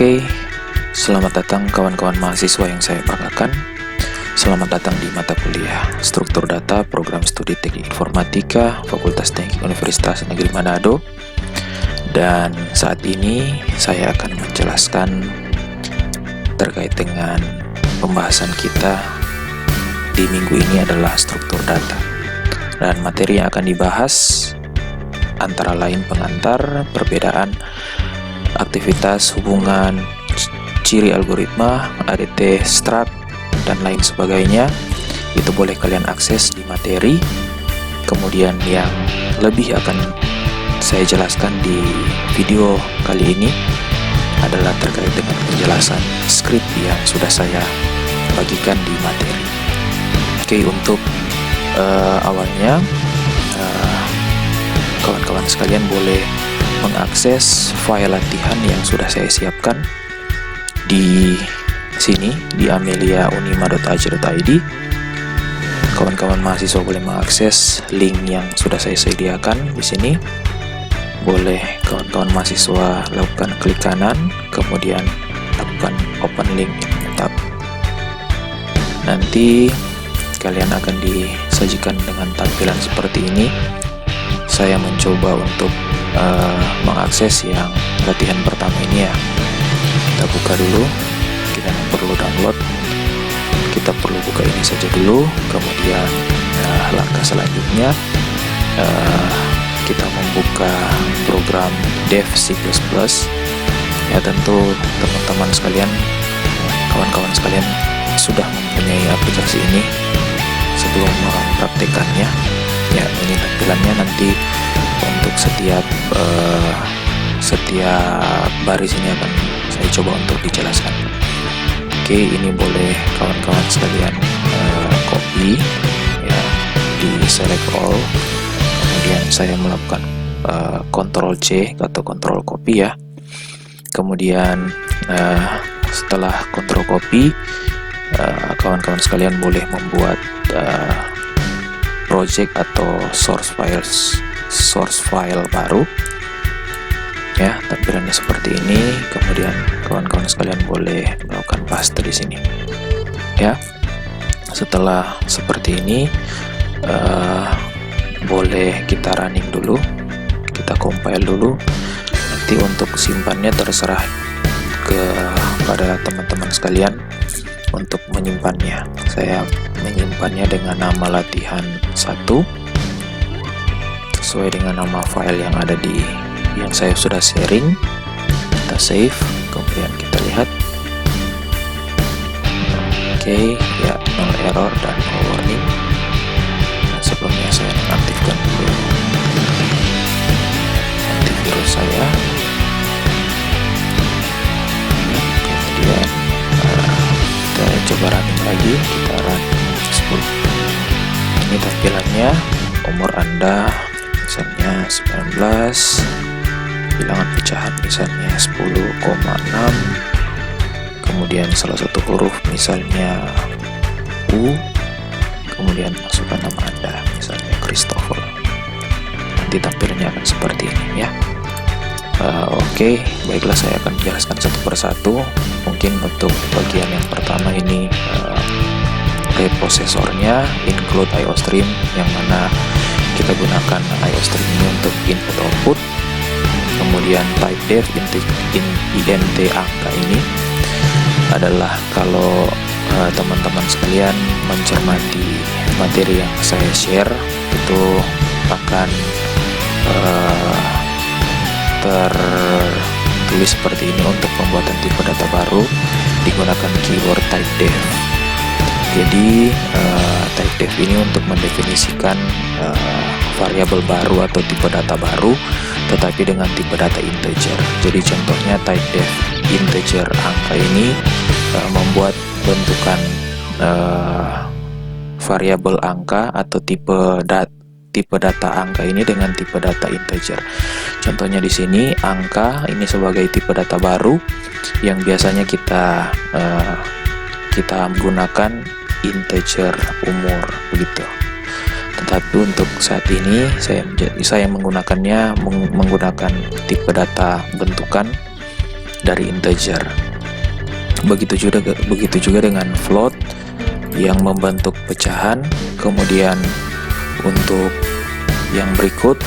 Oke, selamat datang kawan-kawan mahasiswa yang saya banggakan. Selamat datang di mata kuliah Struktur Data Program Studi Teknik Informatika Fakultas Teknik Universitas Negeri Manado. Dan saat ini saya akan menjelaskan terkait dengan pembahasan kita di minggu ini adalah struktur data. Dan materi yang akan dibahas antara lain pengantar, perbedaan, aktivitas, hubungan, ciri algoritma, ADT, struct, dan lain sebagainya. Itu boleh kalian akses di materi. Kemudian yang lebih akan saya jelaskan di video kali ini adalah terkait dengan penjelasan skrip yang sudah saya bagikan di materi. Oke, untuk awalnya kawan-kawan sekalian boleh mengakses file latihan yang sudah saya siapkan di sini di ameliaunima.ac.id. Kawan-kawan mahasiswa boleh mengakses link yang sudah saya sediakan di sini. Boleh kawan-kawan mahasiswa lakukan klik kanan, kemudian lakukan open link in tab. Nanti kalian akan disajikan dengan tampilan seperti ini. Saya mencoba untuk mengakses yang latihan pertama ini ya. Kita buka dulu, kita perlu download, kita perlu buka ini saja dulu. Kemudian langkah selanjutnya kita membuka program dev C++. Ya, tentu teman-teman sekalian, kawan-kawan sekalian sudah mempunyai aplikasi ini sebelum mempraktekannya. Ya, ini tampilannya nanti untuk setiap baris ini akan saya coba untuk dijelaskan. Oke, ini boleh kawan-kawan sekalian copy ya, di select all. Kemudian saya melakukan Ctrl C atau Ctrl copy ya. Kemudian setelah Ctrl copy, kawan-kawan sekalian boleh membuat project atau source file baru ya. Tampilannya seperti ini. Kemudian kawan-kawan sekalian boleh melakukan paste di sini ya. Setelah seperti ini boleh kita running dulu, kita compile dulu. Nanti untuk simpannya terserah kepada teman-teman sekalian untuk menyimpannya. Saya menyimpannya dengan nama latihan 1 sesuai dengan nama file yang ada yang saya sudah sharing. Kita save, kemudian kita lihat. Oke, ya, no error dan no warning. Dan sebelumnya saya aktifkan dulu antivirus saya. Kemudian kita coba running lagi, kita run 10. Ini tampilannya. Umur Anda misalnya 19, bilangan pecahan misalnya 10,6, kemudian salah satu huruf misalnya U, kemudian masukkan nama Anda misalnya Christopher. Nanti tampilannya akan seperti ini ya. Oke, baiklah, saya akan menjelaskan satu persatu. Mungkin untuk bagian yang pertama ini reprosesornya include IOStream, yang mana kita gunakan IOStream ini untuk input output. Kemudian type def int angka ini adalah kalau teman-teman sekalian mencermati materi yang saya share itu akan tertulis seperti ini. Untuk pembuatan tipe data baru digunakan keyword type def. Jadi type def ini untuk mendefinisikan variabel baru atau tipe data baru, tetapi dengan tipe data integer. Jadi contohnya type def integer angka ini membuat bentukan variabel angka atau tipe data angka ini dengan tipe data integer. Contohnya di sini angka ini sebagai tipe data baru yang biasanya kita gunakan integer umur begitu. Tetapi untuk saat ini saya menggunakannya menggunakan tipe data bentukan dari integer. Begitu juga dengan float yang membentuk pecahan. Kemudian untuk yang berikut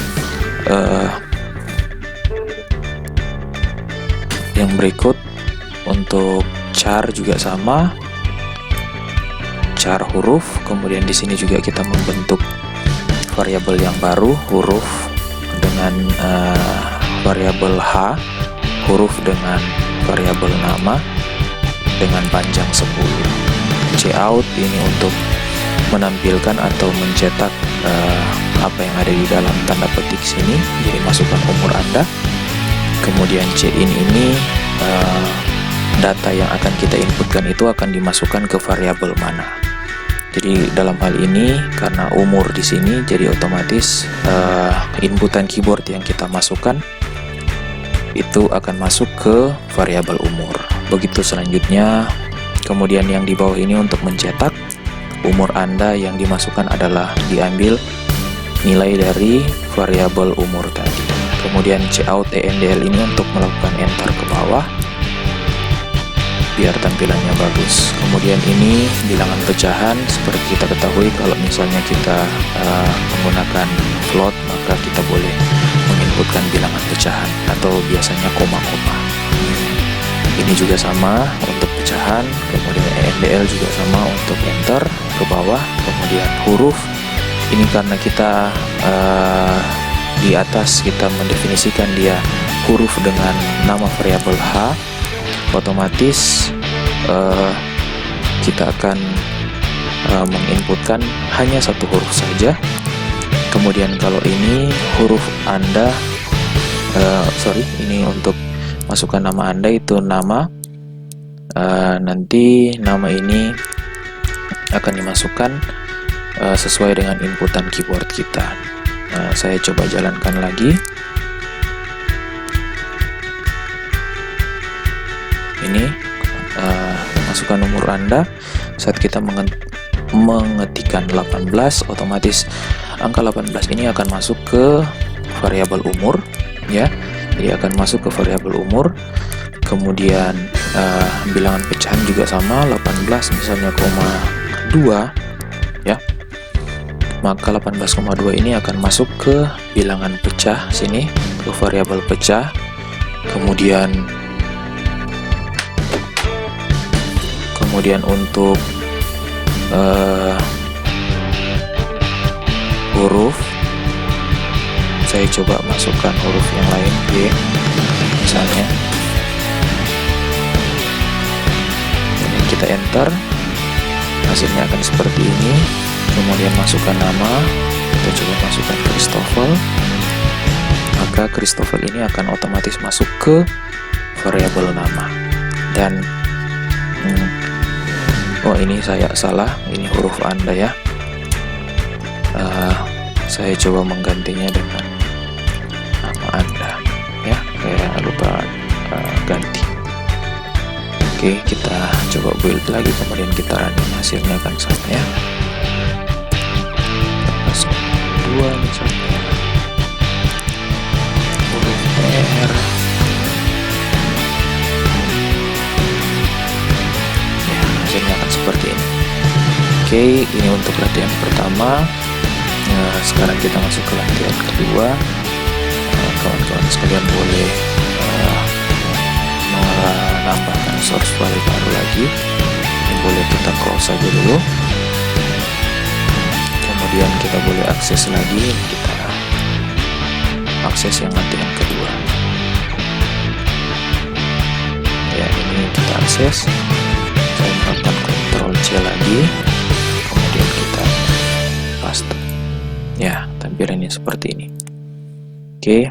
untuk char juga sama, char huruf. Kemudian di sini juga kita membentuk variabel yang baru, huruf dengan variabel h, huruf dengan variabel nama dengan panjang 10. Cout ini untuk menampilkan atau mencetak apa yang ada di dalam tanda petik sini, jadi masukkan umur Anda. Kemudian cin ini data yang akan kita inputkan itu akan dimasukkan ke variabel mana. Jadi dalam hal ini karena umur di sini, jadi otomatis inputan keyboard yang kita masukkan itu akan masuk ke variabel umur. Begitu selanjutnya. Kemudian yang di bawah ini untuk mencetak umur Anda yang dimasukkan adalah diambil nilai dari variabel umur tadi. Kemudian cout endl ini untuk melakukan enter ke bawah biar tampilannya bagus. Kemudian ini bilangan pecahan. Seperti kita ketahui, kalau misalnya kita menggunakan float, maka kita boleh menginputkan bilangan pecahan atau biasanya koma-koma. Ini juga sama untuk pecahan. Kemudian endl juga sama untuk enter ke bawah. Kemudian huruf ini karena kita di atas kita mendefinisikan dia huruf dengan nama variabel h, otomatis kita akan menginputkan hanya satu huruf saja. Kemudian kalau ini huruf Anda, ini untuk masukkan nama Anda itu nama, nanti nama ini akan dimasukkan sesuai dengan inputan keyboard kita. Saya coba jalankan lagi. Ini masukkan umur Anda. Saat kita mengetikkan 18, otomatis angka 18 ini akan masuk ke variabel umur, ya. Jadi akan masuk ke variabel umur. Kemudian bilangan pecahan juga sama, 18 misalnya 2, ya. Maka 18,2 ini akan masuk ke bilangan pecah sini, ke variabel pecah. Kemudian untuk huruf, saya coba masukkan huruf yang lain, G misalnya. Kemudian kita enter, hasilnya akan seperti ini. Kemudian masukkan nama, kita coba masukkan Christopher, maka Christopher ini akan otomatis masuk ke variabel nama. Dan ini saya salah, ini huruf Anda ya. Saya coba menggantinya dengan nama Anda, ya. Saya lupa ganti. Oke, kita coba build lagi, kemudian kita running, hasilnya akan sama ya. 2 misalnya, huruf R. Ya, hasilnya akan seperti ini. Oke, ini untuk latihan pertama. Sekarang kita masuk ke latihan kedua. Kawan-kawan sekalian boleh menambahkan source file baru lagi. Ini boleh kita close saja dulu. Kemudian kita boleh akses lagi, kita akses yang latihan kedua. Ya, ini kita akses. Saya melakukan Ctrl C lagi, kemudian kita paste. Ya, tampilannya seperti ini. Oke.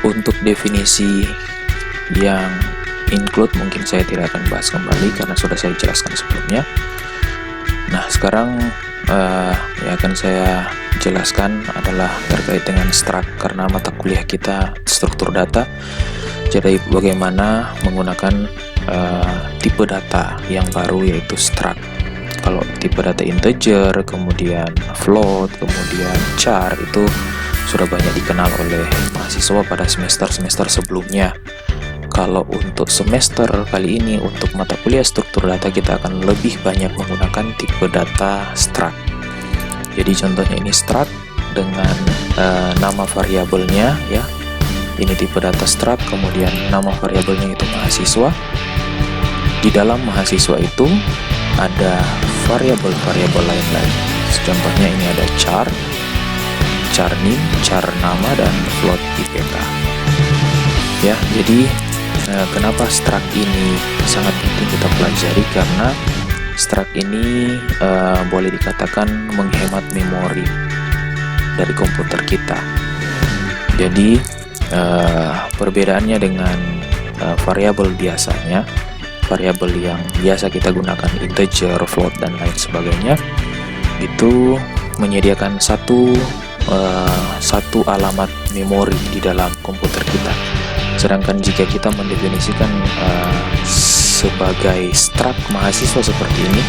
Untuk definisi yang include mungkin saya tidak akan bahas kembali karena sudah saya jelaskan sebelumnya. Nah, sekarang yang akan saya jelaskan adalah terkait dengan struct, karena mata kuliah kita struktur data. Jadi bagaimana menggunakan tipe data yang baru yaitu struct. Kalau tipe data integer, kemudian float, kemudian char, itu sudah banyak dikenal oleh mahasiswa pada semester-semester sebelumnya. Kalau untuk semester kali ini, untuk mata kuliah struktur data, kita akan lebih banyak menggunakan tipe data struct. Jadi contohnya ini struct dengan nama variabelnya ya. Ini tipe data struct, kemudian nama variabelnya itu mahasiswa. Di dalam mahasiswa itu ada variabel-variabel lain lagi. Contohnya ini ada char name, char nama, dan float IPK. Ya, jadi kenapa struct ini sangat penting kita pelajari? Karena struct ini boleh dikatakan menghemat memori dari komputer kita. Jadi perbedaannya dengan variabel biasanya, variabel yang biasa kita gunakan integer, float, dan lain sebagainya, itu menyediakan satu alamat memori di dalam komputer kita. Sedangkan jika kita mendefinisikan sebagai struct mahasiswa seperti ini,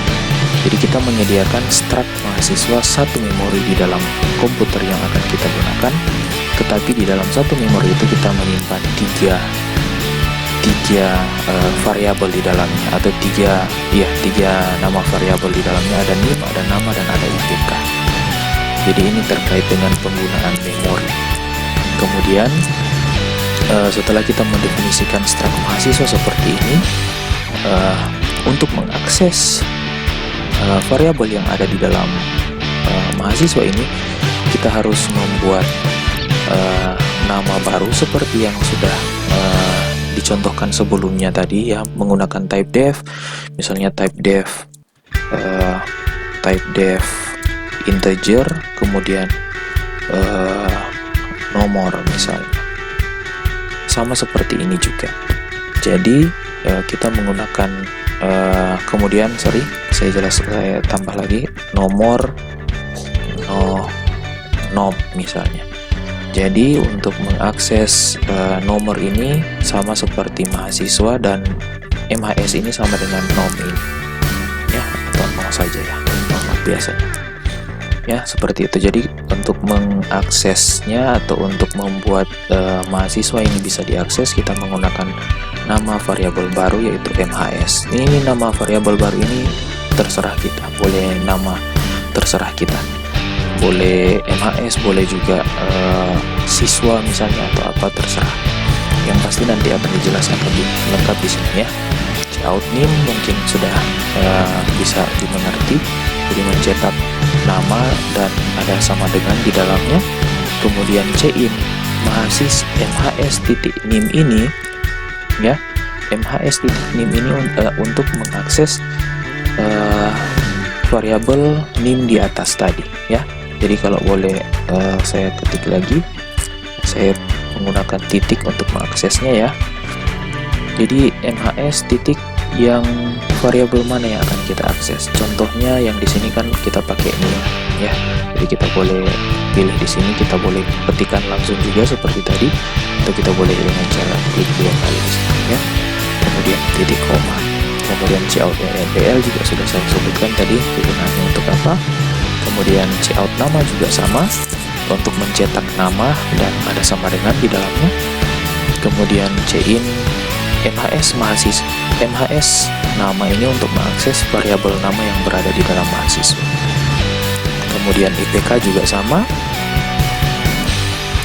jadi kita menyediakan struct mahasiswa satu memori di dalam komputer yang akan kita gunakan, tetapi di dalam satu memori itu kita menyimpan tiga variabel di dalamnya, atau tiga nama variabel di dalamnya. Ada name, ada nama, dan ada IPK. Jadi ini terkait dengan penggunaan memori. Kemudian setelah kita mendefinisikan struct mahasiswa seperti ini, untuk mengakses variabel yang ada di dalam mahasiswa ini, kita harus membuat nama baru seperti yang sudah dicontohkan sebelumnya tadi ya, menggunakan type def. Misalnya type def integer, kemudian nomor misalnya. Sama seperti ini juga. Jadi kita menggunakan kemudian saya tambah lagi nomor nom misalnya. Jadi untuk mengakses nomor ini sama seperti mahasiswa, dan MHS ini sama dengan nom ini ya, atau nom saja ya, nomor biasanya ya, seperti itu. Jadi untuk mengaksesnya atau untuk membuat mahasiswa ini bisa diakses, kita menggunakan nama variabel baru yaitu MHS. Ini nama variabel baru ini terserah kita, boleh nama terserah kita, boleh MHS, boleh juga siswa misalnya, atau apa, terserah. Yang pasti nanti akan dijelaskan lebih lengkap di sini ya. Cout name mungkin sudah bisa dimengerti. Jadi mencetak nama dan ada sama dengan di dalamnya. Kemudian cin MHS.name ini ya, MHS.name ini untuk mengakses variabel name di atas tadi ya. Jadi kalau boleh saya ketik lagi, saya menggunakan titik untuk mengaksesnya ya. Jadi MHS titik yang variabel mana yang akan kita akses. Contohnya yang di sini kan kita pakai name ya. Jadi kita boleh pilih di sini, kita boleh ketikkan langsung juga seperti tadi, atau kita boleh dengan cara klik 2 kali di sini ya. Kemudian titik koma. Kemudian cout NPL juga sudah saya sebutkan tadi gunanya untuk apa. Kemudian cout nama juga sama, untuk mencetak nama dan ada sama dengan di dalamnya. Kemudian cin MHS MHS nama ini untuk mengakses variabel nama yang berada di dalam mahasiswa. Kemudian IPK juga sama.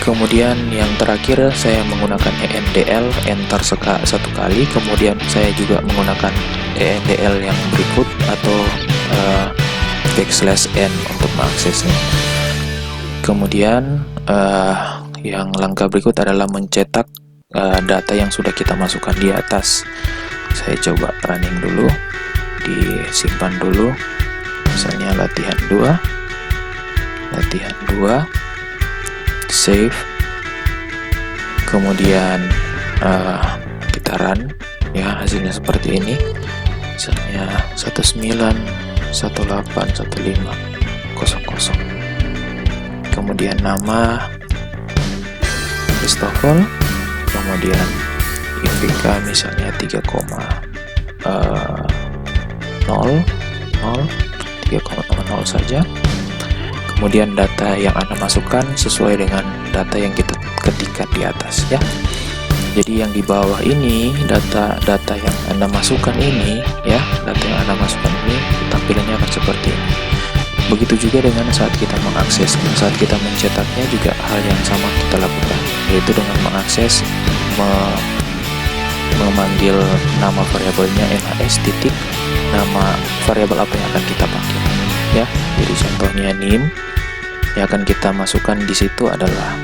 Kemudian yang terakhir saya menggunakan ENDL, enter satu kali. Kemudian saya juga menggunakan ENDL yang berikut atau \n untuk mengaksesnya. Kemudian yang langkah berikut adalah mencetak data yang sudah kita masukkan di atas. Saya coba running dulu, disimpan dulu, misalnya latihan 2, save, kemudian kita run ya, hasilnya seperti ini, misalnya 19181500. Kemudian nama Christopher, kemudian IPK misalnya 3,00 saja. Kemudian data yang Anda masukkan sesuai dengan data yang kita ketikkan di atas ya. Jadi yang di bawah ini data yang Anda masukkan ini ya, data yang Anda masukkan ini tampilannya akan seperti ini. Begitu juga dengan saat kita mengakses, saat kita mencetaknya juga hal yang sama kita lakukan, yaitu dengan mengakses, memanggil nama variabelnya NAS titik, nama variabel apa yang akan kita pakai ya. Jadi contohnya NIM yang akan kita masukkan di situ adalah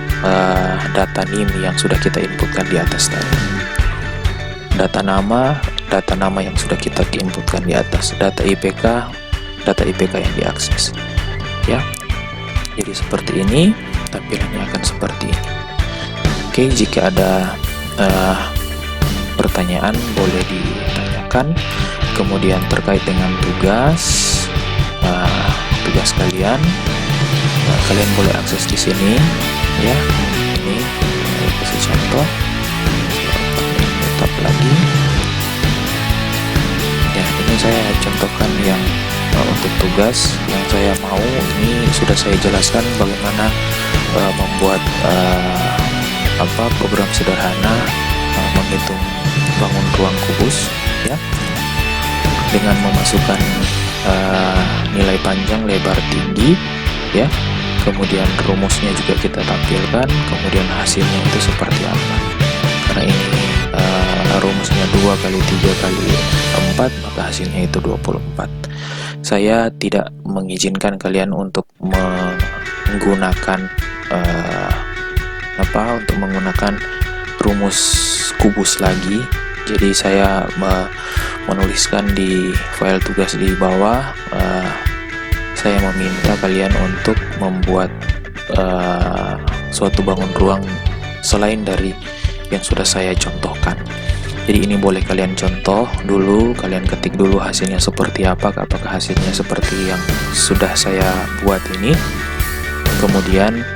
data NIM yang sudah kita inputkan di atas tadi. Data nama yang sudah kita inputkan di atas. Data IPK yang diakses ya. Jadi seperti ini, tampilannya akan seperti ini. Oke, jika ada pertanyaan boleh ditanyakan. Kemudian terkait dengan tugas kalian, kalian boleh akses di sini ya. Ini saya kasih contoh, tetap lagi ya. Ini saya contohkan yang untuk tugas yang saya mau. Ini sudah saya jelaskan bagaimana membuat program sederhana menghitung bangun ruang kubus ya, dengan memasukkan nilai panjang, lebar, tinggi ya. Kemudian rumusnya juga kita tampilkan, kemudian hasilnya itu seperti apa. Karena ini rumusnya 2 kali 3 kali 4, maka hasilnya itu 24. Saya tidak mengizinkan kalian untuk menggunakan rumus kubus lagi. Jadi saya menuliskan di file tugas di bawah, saya meminta kalian untuk membuat suatu bangun ruang selain dari yang sudah saya contohkan. Jadi ini boleh kalian contoh dulu, kalian ketik dulu hasilnya seperti apa, apakah hasilnya seperti yang sudah saya buat ini. Kemudian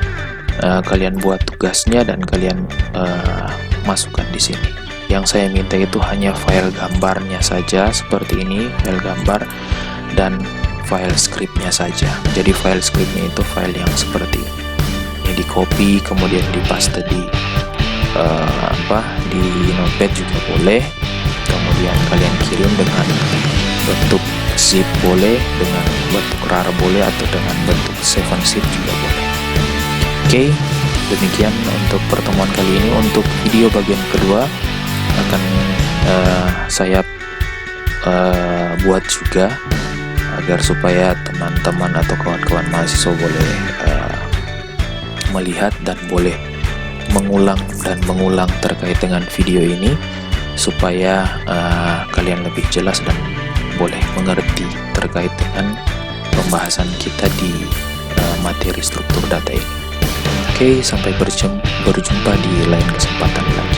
kalian buat tugasnya dan kalian masukkan di sini. Yang saya minta itu hanya file gambarnya saja seperti ini, file gambar dan file scriptnya saja. Jadi file scriptnya itu file yang seperti ini. Ini di copy kemudian dipaste di di notepad juga boleh. Kemudian kalian kirim dengan bentuk zip boleh, dengan bentuk RAR boleh, atau dengan bentuk 7-zip juga boleh. Oke, demikian untuk pertemuan kali ini. Untuk video bagian kedua akan saya buat juga agar supaya teman-teman atau kawan-kawan mahasiswa boleh melihat dan boleh mengulang terkait dengan video ini, supaya kalian lebih jelas dan boleh mengerti terkait dengan pembahasan kita di materi struktur data ini. Oke, sampai berjumpa di lain kesempatan lagi.